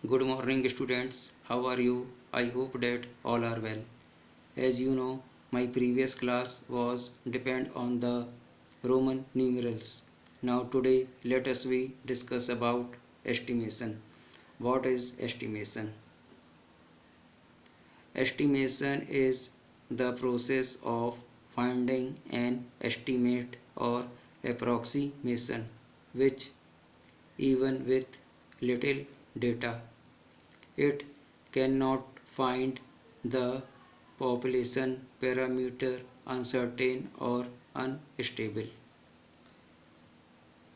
Good morning students, how are you? I hope that all are well. As you know, my previous class was depend on the Roman numerals. Now today let us we discuss about estimation. What is estimation? Estimation is the process of finding an estimate or approximation which even with little data it cannot find the population parameter uncertain or unstable.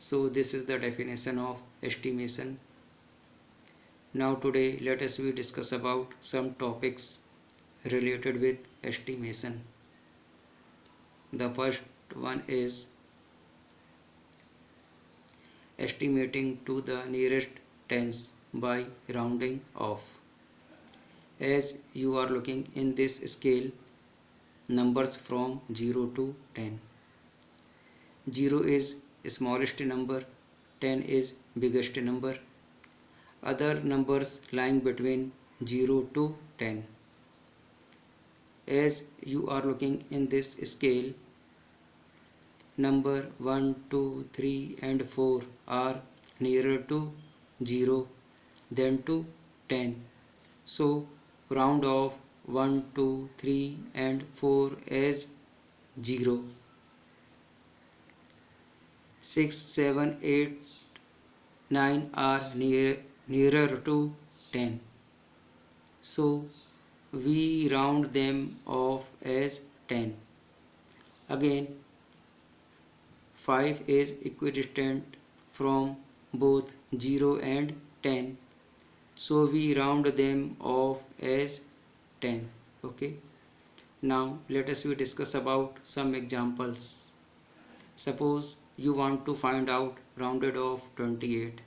So this is the definition of estimation. Now today let us we discuss about some topics related with estimation. The first one is estimating to the nearest tens by rounding off. As you are looking in this scale, numbers from 0 to 10. 0 is smallest number, 10 is biggest number. Other numbers lying between 0 to 10. As you are looking in this scale, number 1, 2, 3 and 4 are nearer to 0 than to 10. So round off 1, 2, 3 and 4 as 0. 6, 7, 8, 9 are nearer to 10. So we round them off as 10. Again 5 is equidistant from both 0 and 10. So we round them off as 10. Okay. Now let us we discuss about some examples. Suppose you want to find out rounded off 28.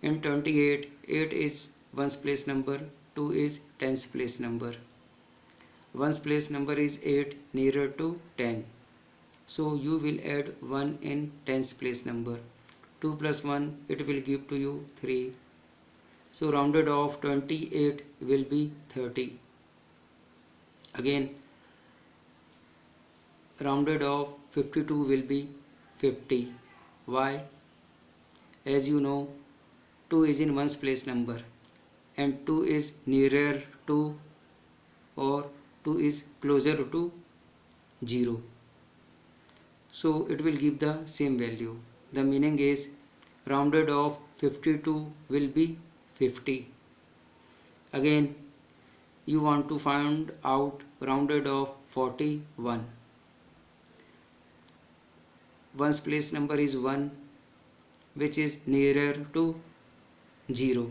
In 28, 8 is ones place number, 2 is tens place number. Ones place number is 8 nearer to 10. So you will add 1 in tens place number. 2 plus 1 it will give to you 3. So rounded off 28 will be 30. Again rounded off 52 will be 50. Why? As you know 2 is in ones place number and 2 is nearer to or 2 is closer to 0. So it will give the same value. The meaning is rounded off 52 will be 50. Again you want to find out rounded off 41. Ones place number is 1 which is nearer to 0.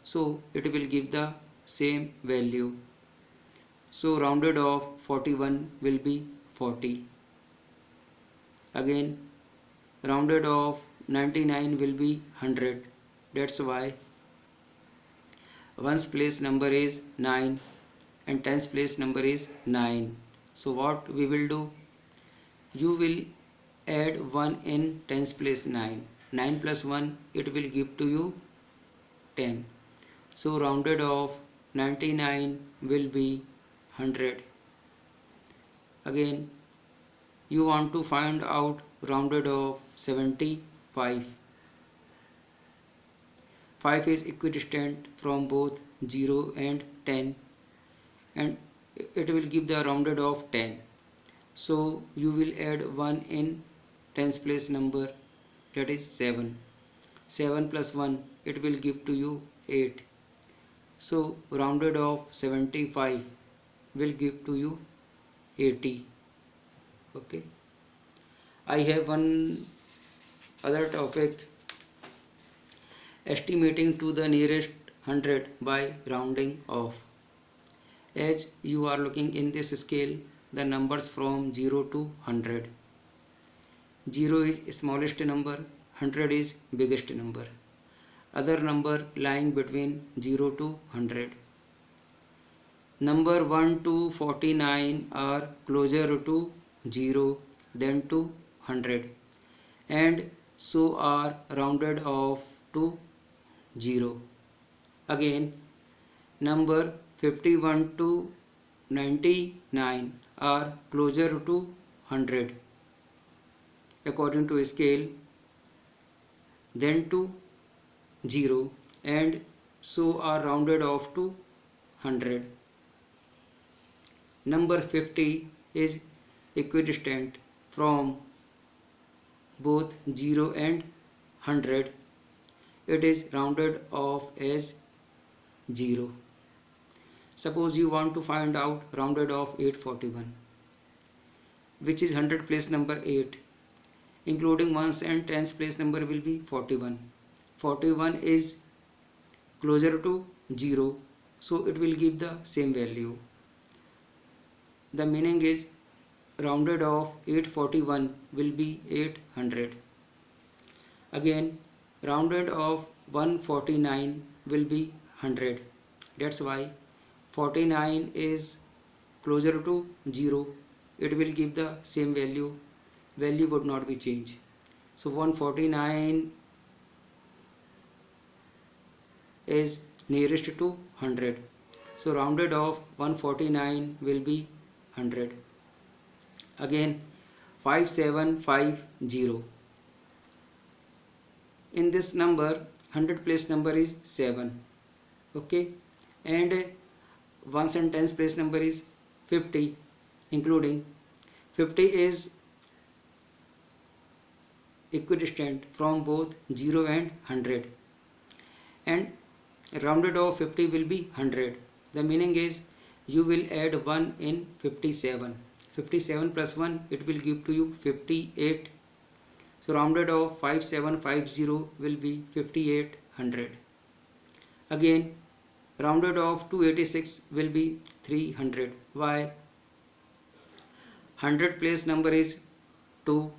So it will give the same value. So rounded off 41 will be 40. Again rounded off 99 will be 100. That's why ones place number is 9 and tens place number is 9. So what we will do? You will add 1 in tens place 9. 9 plus 1 it will give to you 10. So rounded off 99 will be 100. Again you want to find out rounded off 75. 5 is equidistant from both 0 and 10 and it will give the rounded off 10. So you will add 1 in tens place number, that is 7. 7 plus 1 it will give to you 8. So rounded off 75 will give to you 80. Okay. I have one other topic, estimating to the nearest 100 by rounding off. As you are looking in this scale, the numbers from 0 to 100. 0 is smallest number, 100 is biggest number. Other number lying between 0 to 100. Number 1 to 49 are closer to 0 than to 100 and so are rounded off to 0. Again, number 51 to 99 are closer to 100 according to scale, then to 0, and so are rounded off to 100. Number 50 is equidistant from both 0 and 100. It is rounded off as 0. Suppose you want to find out rounded off 841, which is 100 place number 8, including ones and tens place number will be 41. 41 is closer to 0, so it will give the same value. The meaning is rounded off 841 will be 800. Again, rounded off 149 will be 100. That's why 49 is closer to 0. It will give the same value. Value would not be changed. So 149 is nearest to 100. So rounded off 149 will be 100. Again, 5750. In this number, 100 place number is 7. Okay, and ones and tens place number is 50, including 50 is equidistant from both 0 and 100, and rounded off 50 will be 100. The meaning is you will add 1 in 57. 57 plus 1, it will give to you 58. So rounded off 5750 will be 5800. Again, rounded off 286 will be 300. Why? 100 place number is 2,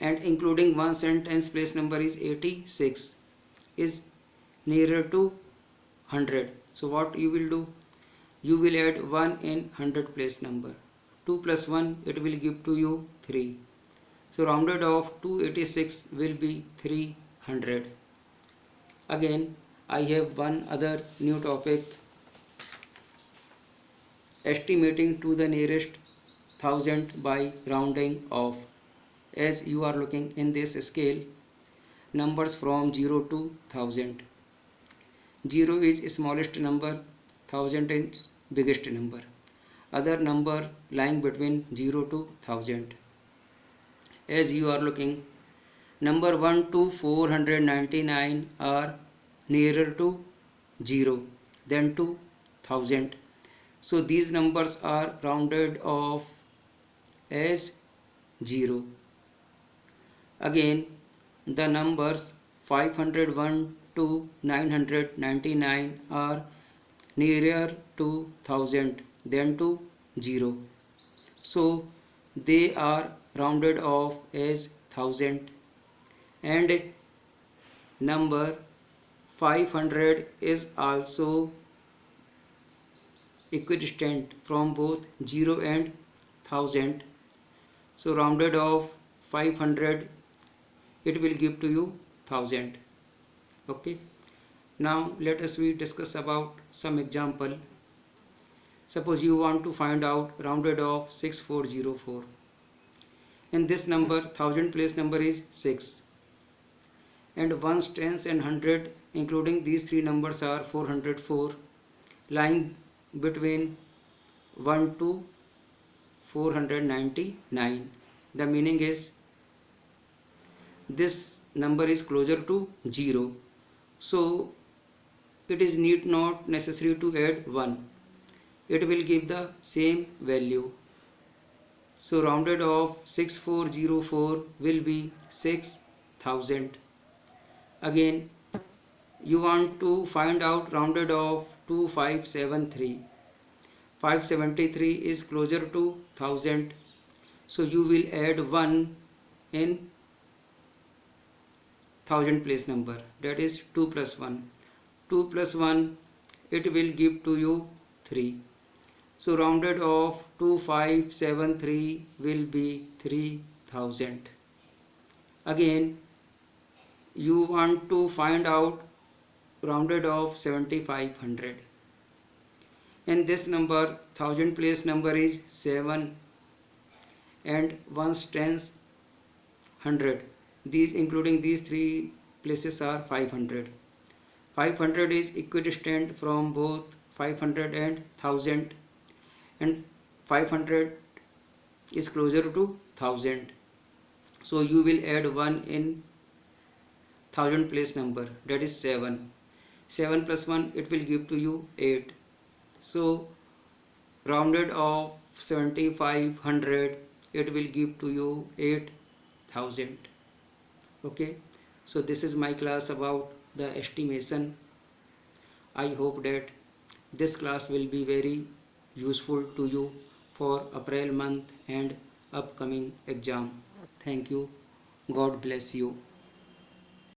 and including ones and tens place number is 86, is nearer to 100. So what you will do? You will add 1 in 100 place number. 2 plus 1, it will give to you 3. So rounded off 286 will be 300. Again, I have one other new topic, estimating to the nearest thousand by rounding off. As you are looking in this scale, numbers from 0 to 1000. 0 is smallest number, 1000 is biggest number. Other number lying between 0 to 1000. As you are looking, number 1 to 499 are nearer to 0 than to 1000. So these numbers are rounded off as 0. Again, the numbers 501 to 999 are nearer to 1000 than to 0. So they are rounded off as 1000, and number 500 is also equidistant from both 0 and 1000. So rounded off 500, it will give to you 1000. Okay, now let us discuss about some example. Suppose you want to find out rounded off 6404. In this number, 1000 place number is 6, and ones, tens and 100 including these three numbers are 404, lying between 1 to 499. The meaning is this number is closer to 0, so it is not necessary to add 1. It will give the same value. So rounded off 6404 will be 6000. Again, you want to find out rounded off to 573. 573 is closer to 1000. So you will add 1 in 1000 place number, that is 2 plus 1. 2 plus 1, it will give to you 3. So rounded off 2573 will be 3000. Again, you want to find out rounded off 7500. In this number, 1000 place number is 7 and 1's tens 100. These, including these three places, are 500. 500 is equidistant from both 500 and 1000, and 500 is closer to 1000. So you will add 1 in 1000 place number, that is 7. 7 plus 1, it will give to you 8. So rounded off 7500, it will give to you 8000. Okay, so this is my class about the estimation. I hope that this class will be very useful to you for April month and upcoming exam. Thank you. God bless you.